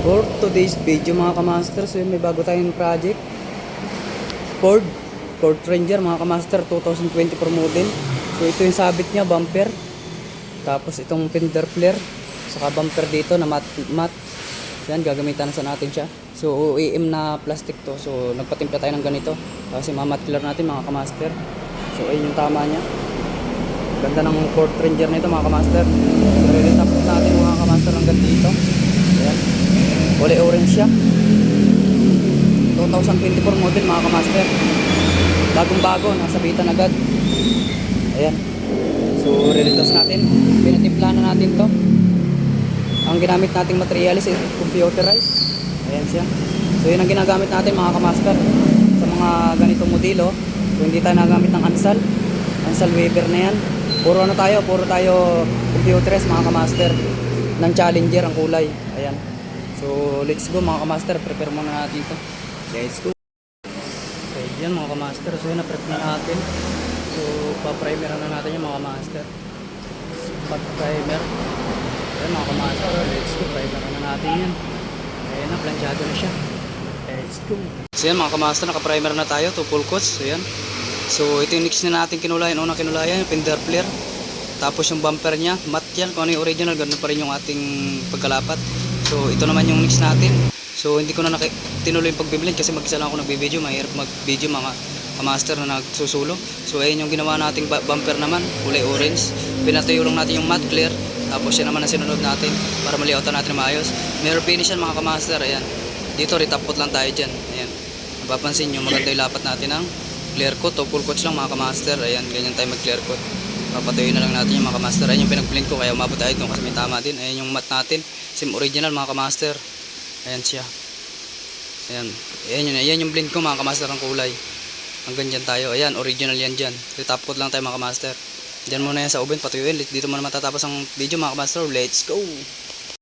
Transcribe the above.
For today's video mga kamaster, so may bago tayong project. Ford Ranger mga kamaster, 2024 model. So ito yung sabit niya, bumper. Tapos itong fender flare, saka bumper dito na matte. Yan, gagamitan na sa natin siya. So OEM na plastic to. So nagpatimpla tayo ng ganito. Kasi mamat clear natin mga kamaster. So ayun yung tama niya. Ganda ng Ford Ranger nito mga kamaster. So re-retap natin mga kamaster ng ganito. Ayan. Kulay orange siya. 2024 model mga kamaster. Bagong bago, nasabitan agad. Ayan. So re-retouch natin. Pinatimpla na natin to. Ang ginamit nating materials is computerized. Ayan siya. So yun ang ginagamit natin mga kamaster sa mga ganitong modelo. So hindi tayo nagamit ng Ansal Weber na yan. Puro tayo computerized mga kamaster. Ng Challenger ang kulay. Ayan. So let's go mga kamaster. Prepare muna natin to. Let's go. So yan mga kamaster. So yun na-prep na natin. So pa-primer na natin yung mga kamaster. Spot primer. Ayan mga kamaster, let's go, primer na natin yan. Ayan na, planchado na siya. Let's go. So yan mga kamaster, naka-primer na tayo, 2 full coats. So yan. So ito yung next na natin kinulayan. Unang kinulayan, yung fender flare. Tapos yung bumper niya, matte yan. Kung ano yung original, ganoon pa rin yung ating pagkalapat. So ito naman yung next natin. So hindi ko na tinuloy yung pagbiblend kasi mag-isa lang ako nagbi-video. Mahirap mag-video mga kamaster na nagsusulo. So ayun yung ginawa nating bumper naman, kulay orange. Pinatayo lang natin yung matte clear. Tapos yan naman ang sinunod natin para ma-layoutan natin na maayos. Mirror finish yan mga kamaster. Ayan. Dito retop coat lang tayo dyan. Ayan. Napapansin nyo maganda yung lapat natin ng clear coat o full coats lang mga kamaster. Ayan. Ganyan tayo mag clear coat. Papatuyin na lang natin yung mga kamaster. Ayan yung pinag-blend ko kaya umabot tayo doon kasi may tama din. Ayan yung matte natin. Same original mga kamaster. Ayan siya. Ayan. Ayan yung blend ko mga kamaster ng kulay. Hanggang dyan tayo. Ayan. Original yan dyan. Retop coat lang tayo mga kamaster. Diyan muna yan sa oven, patuyuin. Dito muna matatapos ang video mga kamaster. Let's go!